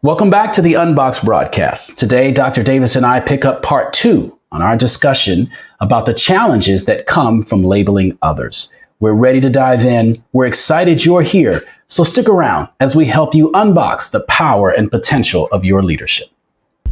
Welcome back to the UnBoxed broadcast. Today, Dr. Davis and I pick up part 2 on our discussion about the challenges that come from labeling others. We're ready to dive in. We're excited you're here. So stick around as we help you unbox the power and potential of your leadership.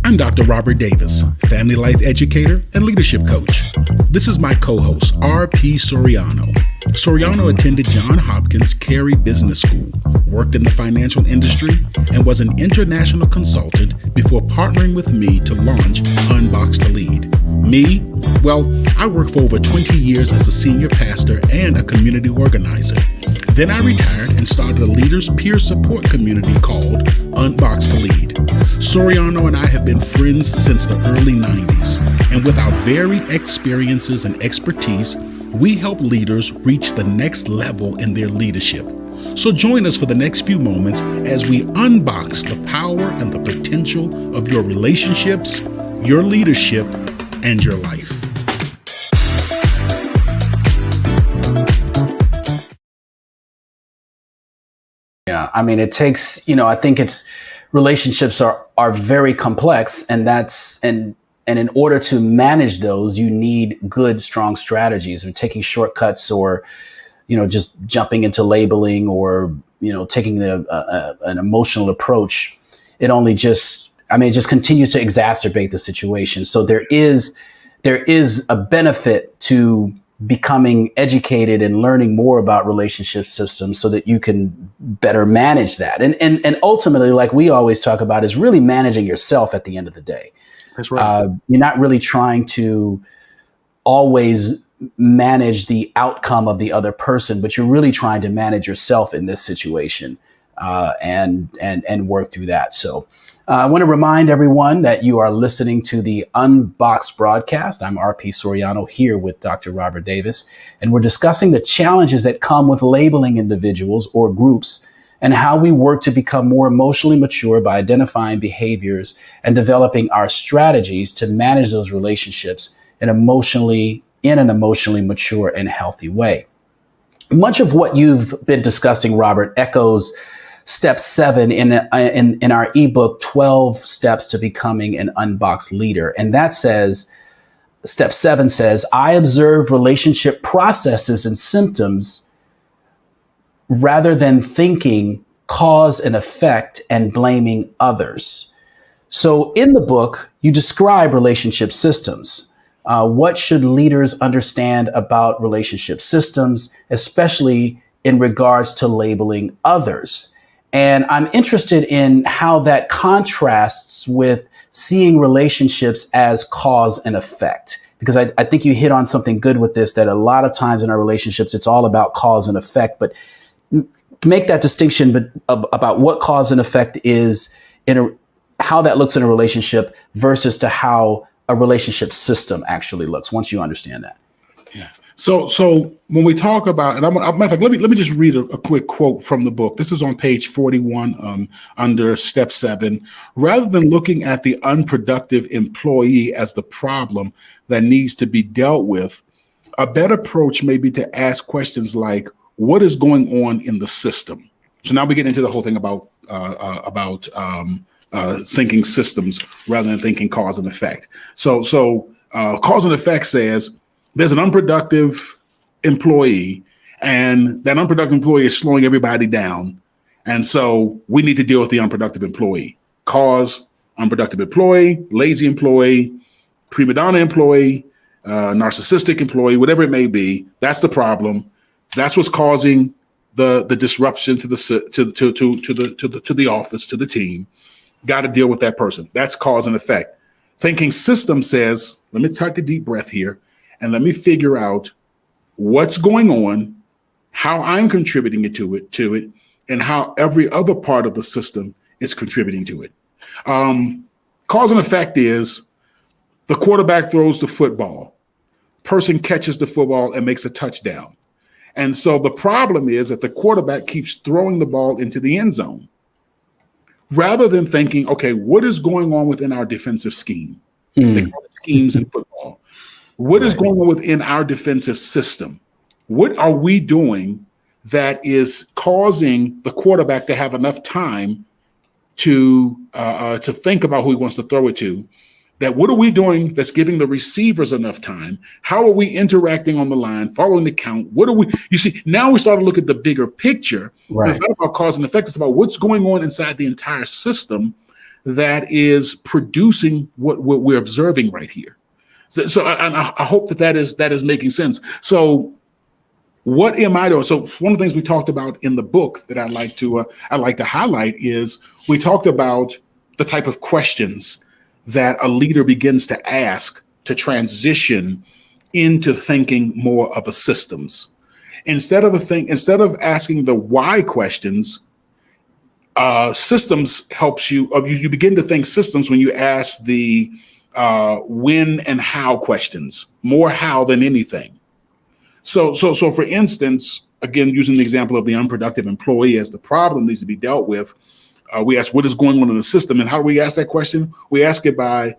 I'm Dr. Robert Davis, family life educator and leadership coach. This is my co-host, R.P. Soriano. Soriano attended Johns Hopkins Carey Business School, worked in the financial industry, and was an international consultant before partnering with me to launch UnBoxed to Lead. Me? Well, I worked for over 20 years as a senior pastor and a community organizer. Then I retired and started a leaders peer support community called UnBoxed to Lead. Soriano and I have been friends since the early 90s, and with our varied experiences and expertise, we help leaders reach the next level in their leadership. So join us for the next few moments as we unbox the power and the potential of your relationships, your leadership, and your life. Yeah, I mean, it takes, I think relationships are very complex, and in order to manage those, you need good, strong strategies. And taking shortcuts, or just jumping into labeling, or taking an emotional approach, it just continues to exacerbate the situation. So there is a benefit to becoming educated and learning more about relationship systems so that you can better manage that. And ultimately, like we always talk about, is really managing yourself at the end of the day. That's right. You're not really trying to always manage the outcome of the other person, but you're really trying to manage yourself in this situation, and work through that. So I want to remind everyone that you are listening to the UnBoxed broadcast. I'm R.P. Soriano here with Dr. Robert Davis, and we're discussing the challenges that come with labeling individuals or groups and how we work to become more emotionally mature by identifying behaviors and developing our strategies to manage those relationships in an emotionally mature and healthy way. Much of what you've been discussing, Robert, echoes Step 7 in our ebook, 12 Steps to Becoming an Unboxed Leader. And that says, Step 7 says, I observe relationship processes and symptoms rather than thinking cause and effect and blaming others. So in the book, you describe relationship systems. What should leaders understand about relationship systems, especially in regards to labeling others? And I'm interested in how that contrasts with seeing relationships as cause and effect, because I think you hit on something good with this, that a lot of times in our relationships, it's all about cause and effect. But make that distinction about what cause and effect is, how that looks in a relationship versus to how a relationship system actually looks, once you understand that. Yeah. So when we talk about, and matter of fact, let me just read a quick quote from the book. This is on page 41 under Step 7. Rather than looking at the unproductive employee as the problem that needs to be dealt with, a better approach may be to ask questions like, what is going on in the system? So now we get into the whole thing about thinking systems rather than thinking cause and effect. So cause and effect says there's an unproductive employee, and that unproductive employee is slowing everybody down. And so we need to deal with the unproductive employee. Cause, unproductive employee, lazy employee, prima donna employee, narcissistic employee, whatever it may be. That's the problem. That's what's causing the disruption to the office, to the team. Got to deal with that person. That's cause and effect. Thinking system says, let me take a deep breath here, and let me figure out what's going on, how I'm contributing to it, and how every other part of the system is contributing to it. Cause and effect is the quarterback throws the football, person catches the football and makes a touchdown. And so the problem is that the quarterback keeps throwing the ball into the end zone rather than thinking, okay, what is going on within our defensive scheme? They call it schemes in football. What is going on within our defensive system? What are we doing that is causing the quarterback to have enough time to think about who he wants to throw it to. That what are we doing that's giving the receivers enough time? How are we interacting on the line, following the count? What are we, you see, now we start to look at the bigger picture. Right. It's not about cause and effect. It's about what's going on inside the entire system that is producing what we're observing right here. So I hope that is making sense. So what am I doing? So one of the things we talked about in the book that I'd like to highlight is we talked about the type of questions that a leader begins to ask to transition into thinking more of a systems. Instead of asking the why questions, systems helps you. You begin to think systems when you ask the when and how questions, more how than anything. So for instance, again, using the example of the unproductive employee as the problem needs to be dealt with, we ask what is going on in the system. And how do we ask that question? We ask it by,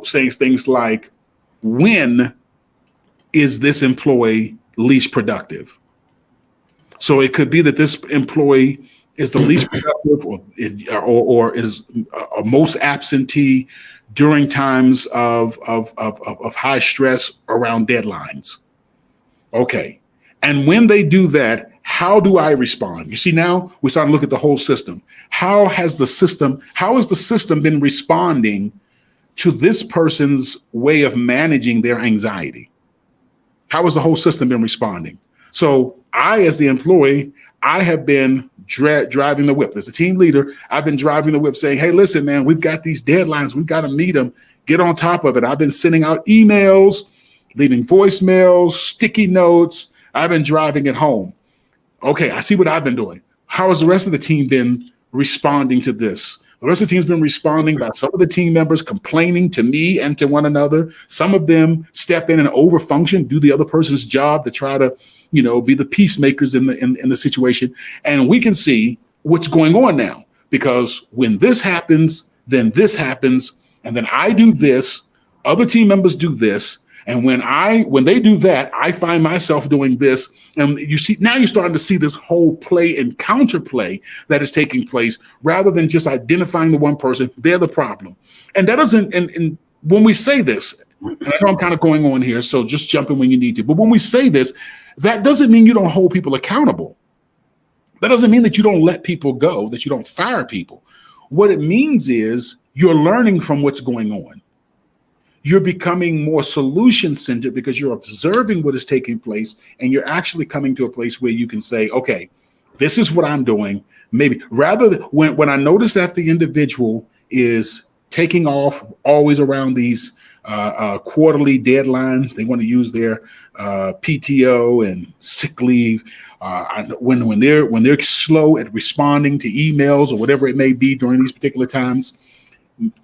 saying things like, when is this employee least productive? So it could be that this employee is the least productive or is most absentee during times of high stress around deadlines. Okay. And when they do that, how do I respond? You see, now we start to look at the whole system. How has the system been responding to this person's way of managing their anxiety? How has the whole system been responding? So I, as the employee, I have been driving the whip. As a team leader, I've been driving the whip saying, hey, listen, man, we've got these deadlines. We've got to meet them. Get on top of it. I've been sending out emails, leaving voicemails, sticky notes. I've been driving it home. Okay, I see what I've been doing. How has the rest of the team been responding to this? The rest of the team's been responding by some of the team members complaining to me and to one another. Some of them step in and overfunction, do the other person's job to try to, be the peacemakers in the situation. And we can see what's going on now, because when this happens, then this happens, and then I do this, other team members do this. And when they do that, I find myself doing this. And you see, now you're starting to see this whole play and counterplay that is taking place, rather than just identifying the one person, they're the problem. And that doesn't, and when we say this, and I know I'm kind of going on here, so just jump in when you need to, but when we say this, that doesn't mean you don't hold people accountable. That doesn't mean that you don't let people go, that you don't fire people. What it means is you're learning from what's going on. You're becoming more solution-centered because you're observing what is taking place, and you're actually coming to a place where you can say, okay, this is what I'm doing. Maybe rather than when I notice that the individual is taking off always around these quarterly deadlines, they want to use their PTO and sick leave. When they're slow at responding to emails or whatever it may be during these particular times,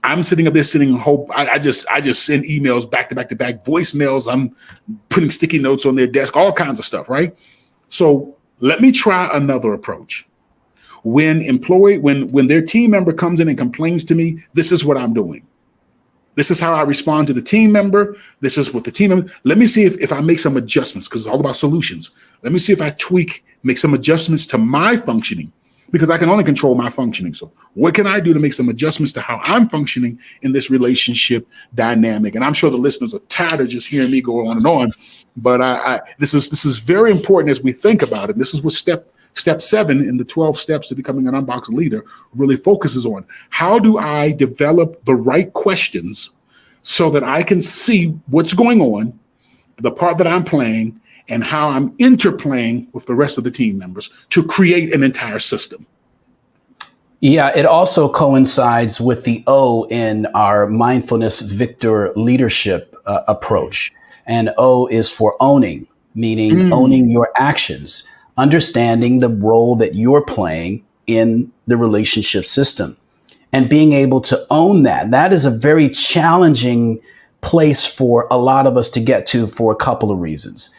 I'm sitting up there and hope. I just send emails back to back to back, voicemails. I'm putting sticky notes on their desk, all kinds of stuff, right? So let me try another approach. When their team member comes in and complains to me, this is what I'm doing. This is how I respond to the team member. This is what the team member. Let me see if I make some adjustments, because it's all about solutions. Let me see if I make some adjustments to my functioning, because I can only control my functioning. So what can I do to make some adjustments to how I'm functioning in this relationship dynamic? And I'm sure the listeners are tired of just hearing me go on and on, but this is very important as we think about it. This is what step 7 in the 12 steps to becoming an unboxed leader really focuses on. How do I develop the right questions so that I can see what's going on, the part that I'm playing, and how I'm interplaying with the rest of the team members to create an entire system? Yeah, it also coincides with the O in our mindfulness Victor leadership approach. And O is for owning, meaning owning your actions, understanding the role that you're playing in the relationship system, and being able to own that. That is a very challenging place for a lot of us to get to for a couple of reasons.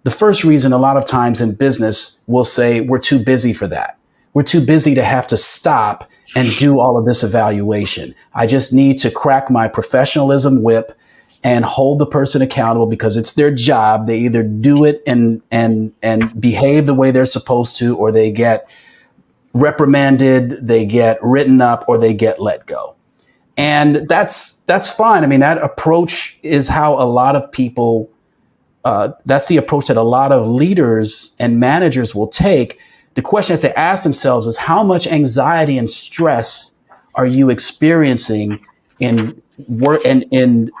The first reason, a lot of times in business, we'll say we're too busy for that. We're too busy to have to stop and do all of this evaluation. I just need to crack my professionalism whip and hold the person accountable because it's their job. They either do it and behave the way they're supposed to, or they get reprimanded, they get written up, or they get let go. And that's fine. I mean, that approach is how a lot of people, that's the approach that a lot of leaders and managers will take. The question that they ask themselves is, how much anxiety and stress are you experiencing in work and in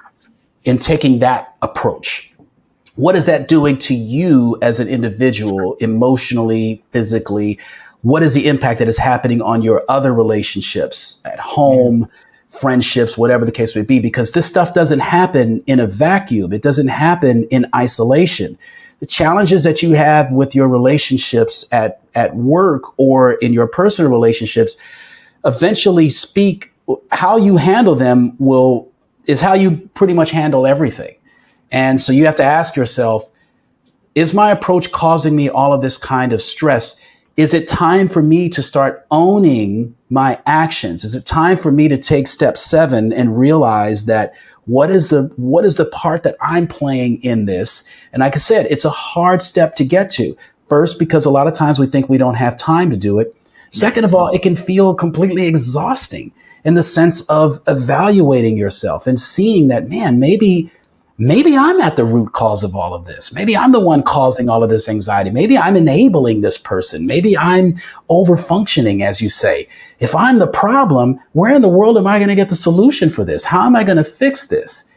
taking that approach? What is that doing to you as an individual, emotionally, physically? What is the impact that is happening on your other relationships at home, friendships, whatever the case may be? Because this stuff doesn't happen in a vacuum. It doesn't happen in isolation. The challenges that you have with your relationships at work or in your personal relationships eventually speak, how you handle them is how you pretty much handle everything. And so you have to ask yourself, is my approach causing me all of this kind of stress? Is it time for me to start owning my actions? Is it time for me to take step 7 and realize that what is the part that I'm playing in this? And like I said, it's a hard step to get to. First, because a lot of times we think we don't have time to do it. Second of all, it can feel completely exhausting in the sense of evaluating yourself and seeing that, man, maybe I'm at the root cause of all of this. Maybe I'm the one causing all of this anxiety. Maybe I'm enabling this person. Maybe I'm overfunctioning, as you say. If I'm the problem, where in the world am I going to get the solution for this? How am I going to fix this?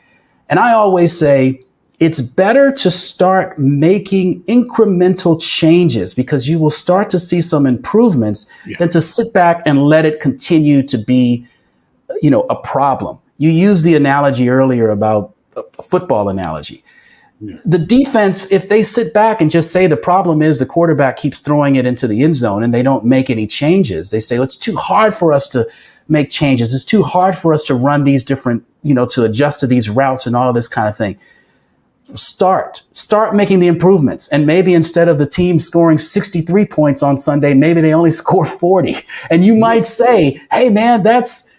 And I always say it's better to start making incremental changes, because you will start to see some improvements, than to sit back and let it continue to be, a problem. You used the analogy earlier about a football analogy. The defense, if they sit back and just say the problem is the quarterback keeps throwing it into the end zone and they don't make any changes, they say, well, it's too hard for us to make changes. It's too hard for us to run these different, to adjust to these routes and all of this kind of thing. Start making the improvements. And maybe instead of the team scoring 63 points on Sunday, maybe they only score 40. And you might say, hey, man, that's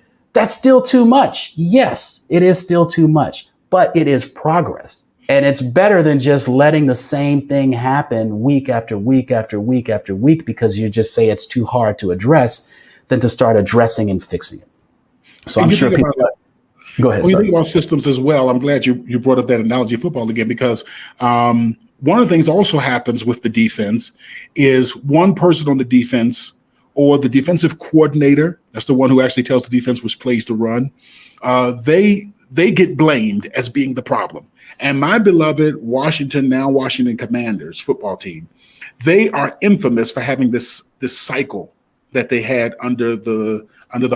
still too much. Yes, it is still too much, but it is progress. And it's better than just letting the same thing happen week after week after week after week because you just say it's too hard to address, than to start addressing and fixing it. So I'm sure people... Go ahead. When you think about systems as well, I'm glad you brought up that analogy of football again, because one of the things also happens with the defense is one person on the defense, or the defensive coordinator, that's the one who actually tells the defense which plays to run, they get blamed as being the problem. And my beloved Washington Commanders football team, they are infamous for having this cycle that they had under the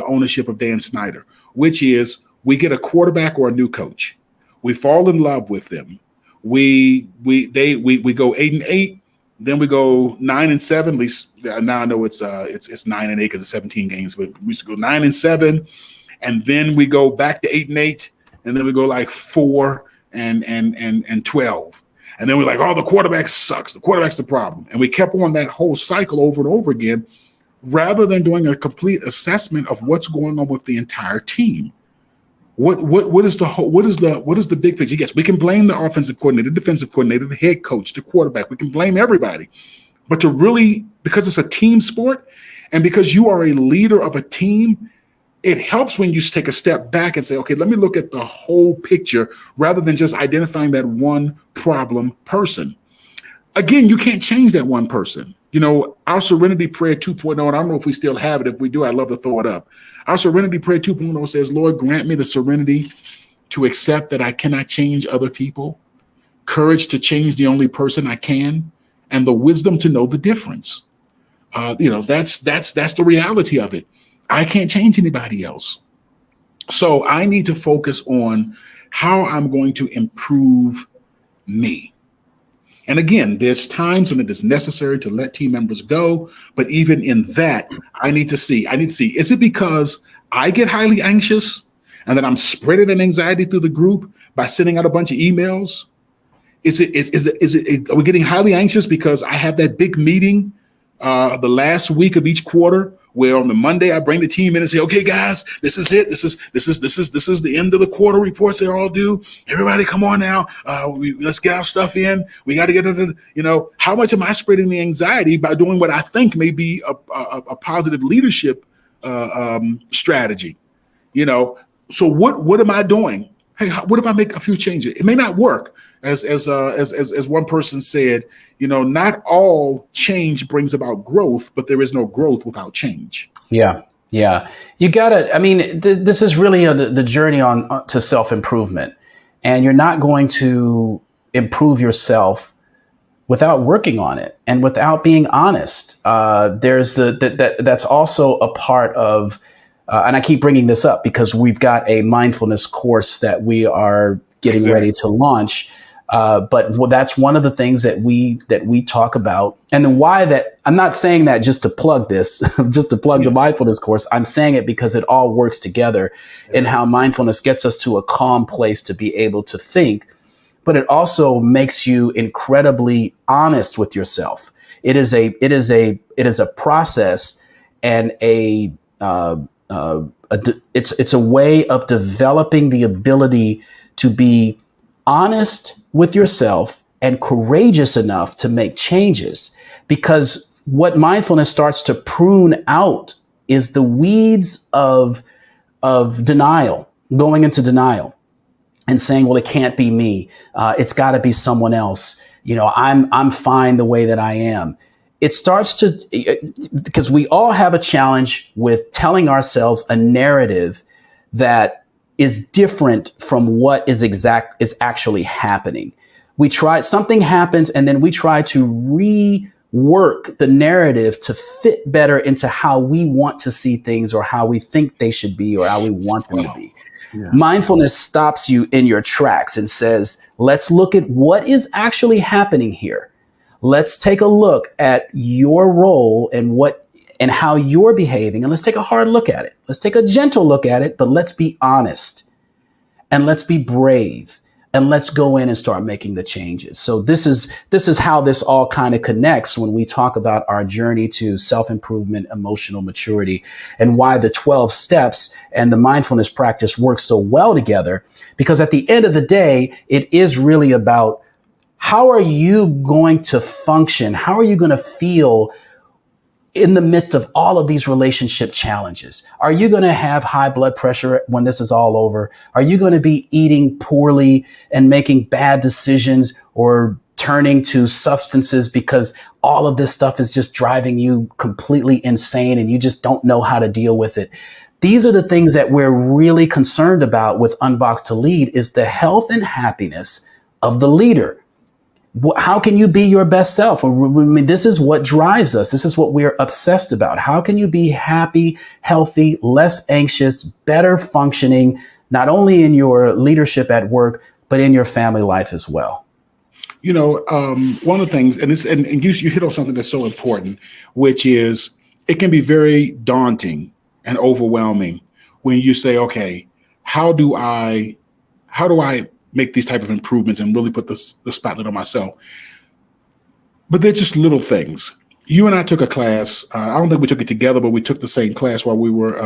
ownership of Dan Snyder, which is, we get a quarterback or a new coach, we fall in love with them, we go 8-8, then we go 9-7. At least now I know it's 9-8 because it's 17 games, but we used to go 9-7, and then we go back to 8-8, and then we go like 4-12, and then we're like, oh, the quarterback sucks. The quarterback's the problem, and we kept on that whole cycle over and over again, rather than doing a complete assessment of what's going on with the entire team. What is the big picture? Yes, we can blame the offensive coordinator, the defensive coordinator, the head coach, the quarterback. We can blame everybody. But to really, because it's a team sport and because you are a leader of a team, it helps when you take a step back and say, okay, let me look at the whole picture rather than just identifying that one problem person. Again, you can't change that one person. Our Serenity Prayer 2.0, and I don't know if we still have it. If we do, I'd love to throw it up. Our Serenity Prayer 2.0 says, Lord, grant me the serenity to accept that I cannot change other people, courage to change the only person I can, and the wisdom to know the difference. That's the reality of it. I can't change anybody else. So I need to focus on how I'm going to improve me. And again, there's times when it is necessary to let team members go. But even in that, I need to see, is it because I get highly anxious and that I'm spreading an anxiety through the group by sending out a bunch of emails? Are we getting highly anxious because I have that big meeting the last week of each quarter where on the Monday I bring the team in and say, okay, guys, this is it. This is the end of the quarter reports they're all due. Everybody come on now. Let's get our stuff in. We got to get it. How much am I spreading the anxiety by doing what I think may be a positive leadership strategy? So what am I doing? Hey, what if I make a few changes? It may not work. As one person said, not all change brings about growth, but there is no growth without change. Yeah. You got to, this is really the journey to self-improvement. And you're not going to improve yourself without working on it and without being honest. That's also a part of, and I keep bringing this up because we've got a mindfulness course that we are getting ready to launch. But that's one of the things that we talk about, and the why that I'm not saying that just to plug this, just to plug the mindfulness course. I'm saying it because it all works together in how mindfulness gets us to a calm place to be able to think, but it also makes you incredibly honest with yourself. It is a process and it's a way of developing the ability to be honest with yourself and courageous enough to make changes, because what mindfulness starts to prune out is the weeds of denial, going into denial and saying, well, it can't be me. It's got to be someone else. I'm fine the way that I am. It starts to, because we all have a challenge with telling ourselves a narrative that is different from what is actually happening. Something happens, and then we try to rework the narrative to fit better into how we want to see things, or how we think they should be, or how we want them to be. Yeah. Mindfulness stops you in your tracks and says, let's look at what is actually happening here. Let's take a look at your role and how you're behaving, and let's take a hard look at it. Let's take a gentle look at it, but let's be honest, and let's be brave, and let's go in and start making the changes. So this is how this all kind of connects when we talk about our journey to self-improvement, emotional maturity, and why the 12 steps and the mindfulness practice work so well together. Because at the end of the day, it is really about, how are you going to function? How are you going to feel in the midst of all of these relationship challenges? Are you going to have high blood pressure when this is all over? Are you going to be eating poorly and making bad decisions, or turning to substances because all of this stuff is just driving you completely insane and you just don't know how to deal with it? These are the things that we're really concerned about with UnBoxed to Lead, is the health and happiness of the leader. How can you be your best self? This is what drives us. This is what we're obsessed about. How can you be happy, healthy, less anxious, better functioning, not only in your leadership at work, but in your family life as well? One of the things, and you hit on something that's so important, which is it can be very daunting and overwhelming when you say, okay, how do I make these type of improvements and really put the spotlight on myself? But they're just little things. You and I took a class. I don't think we took it together, but we took the same class while we were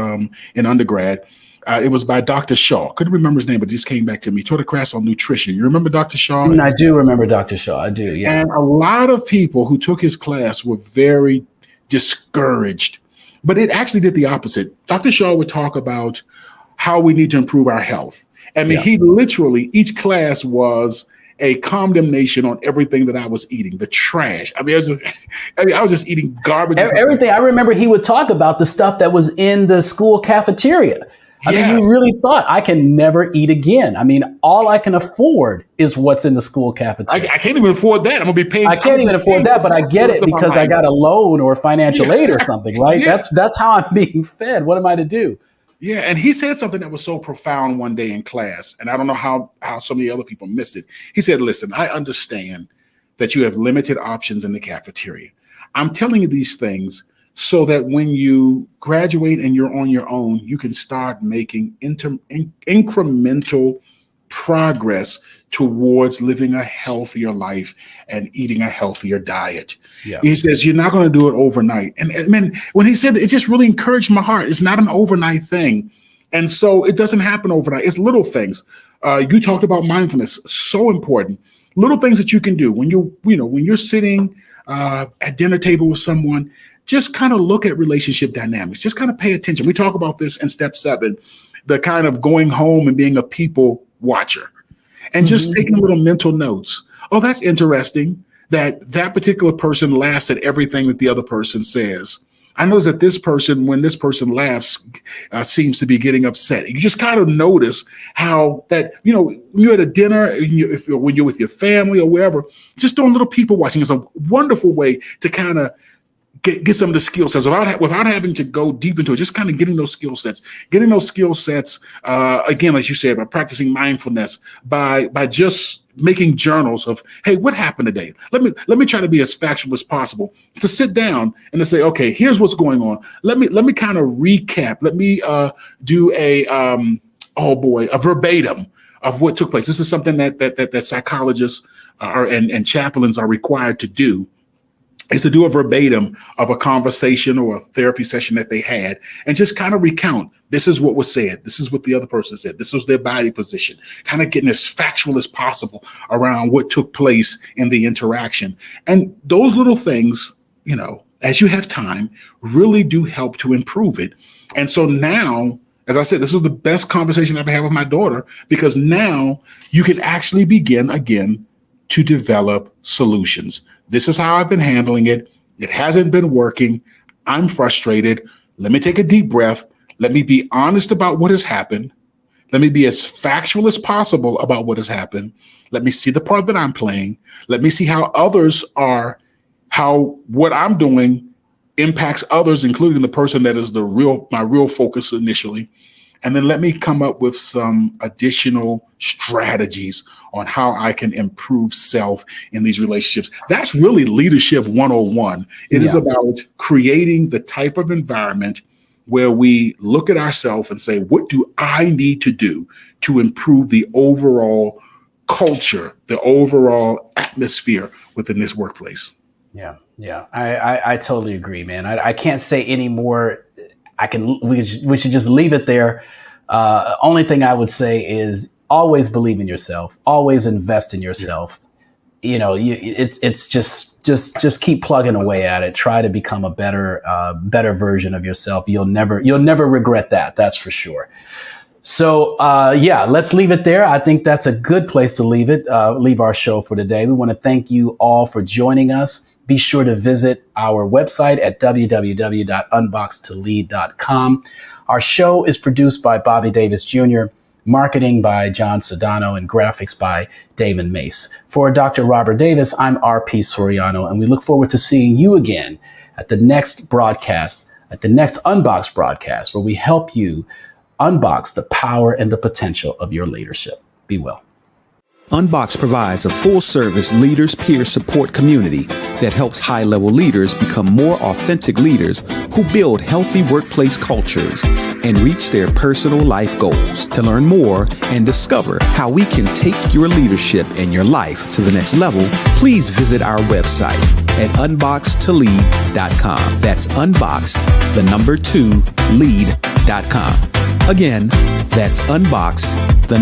in undergrad. It was by Dr. Shaw. Couldn't remember his name, but just came back to me. He taught a class on nutrition. You remember Dr. Shaw? I do remember Dr. Shaw. I do, yeah. And a lot of people who took his class were very discouraged. But it actually did the opposite. Dr. Shaw would talk about how we need to improve our health. He literally, each class was a condemnation on everything that I was eating, the trash. I was just eating garbage. Everything. I remember he would talk about the stuff that was in the school cafeteria. He really thought, I can never eat again. All I can afford is what's in the school cafeteria. I can't even afford that. I'm going to be paying. I can't even afford that, but I get it because I got a loan or financial aid or something, right? Yeah. That's how I'm being fed. What am I to do? Yeah, and he said something that was so profound one day in class, and I don't know how so many other people missed it. He said, listen, I understand that you have limited options in the cafeteria. I'm telling you these things so that when you graduate and you're on your own, you can start making incremental progress towards living a healthier life and eating a healthier diet. Yeah. He says, you're not going to do it overnight. And man, when he said that, it just really encouraged my heart. It's not an overnight thing. And so it doesn't happen overnight. It's little things. You talked about mindfulness, so important. Little things that you can do when when you're sitting at dinner table with someone, just kind of look at relationship dynamics. Just kind of pay attention. We talk about this in step 7, the kind of going home and being a people watcher. And just taking little mental notes. Oh, that's interesting that particular person laughs at everything that the other person says. I notice that this person, when this person laughs, seems to be getting upset. You just kind of notice how that, when you're at a dinner, when you're with your family or wherever, just doing little people watching is a wonderful way to kind of get some of the skill sets without having to go deep into it, just kind of getting those skill sets, again, as you said, by practicing mindfulness, by just making journals of, hey, what happened today? Let me try to be as factual as possible, to sit down and to say, okay, here's what's going on. Let me kind of recap. Let me do a verbatim of what took place. This is something that psychologists and chaplains are required to do, is to do a verbatim of a conversation or a therapy session that they had and just kind of recount, this is what was said. This is what the other person said. This was their body position, kind of getting as factual as possible around what took place in the interaction. And those little things, as you have time, really do help to improve it. And so now, as I said, this is the best conversation I've ever had with my daughter, because now you can actually begin again to develop solutions. This is how I've been handling it. It hasn't been working. I'm frustrated. Let me take a deep breath. Let me be honest about what has happened. Let me be as factual as possible about what has happened. Let me see the part that I'm playing. Let me see how what I'm doing impacts others, including the person that is my real focus initially. And then let me come up with some additional strategies on how I can improve self in these relationships. That's really leadership 101. It is about creating the type of environment where we look at ourselves and say, what do I need to do to improve the overall culture, the overall atmosphere within this workplace? Yeah. I totally agree, man. I can't say any more. We should just leave it there. Only thing I would say is always believe in yourself. Always invest in yourself. Yeah. It's just keep plugging away at it. Try to become a better version of yourself. You'll never regret that. That's for sure. So let's leave it there. I think that's a good place to leave our show for today. We want to thank you all for joining us. Be sure to visit our website at www.unboxedtolead.com. Our show is produced by Bobby Davis Jr., marketing by John Sedano, and graphics by Damon Mace. For Dr. Robert Davis, I'm RP Soriano, and we look forward to seeing you again at the next broadcast, at the next Unboxed broadcast, where we help you unbox the power and the potential of your leadership. Be well. UnBoxed provides a full-service leaders peer support community that helps high-level leaders become more authentic leaders who build healthy workplace cultures and reach their personal life goals. To learn more and discover how we can take your leadership and your life to the next level, please visit our website at unboxedtolead.com. That's unboxed, 2, lead.com. Again, that's unboxed, 2,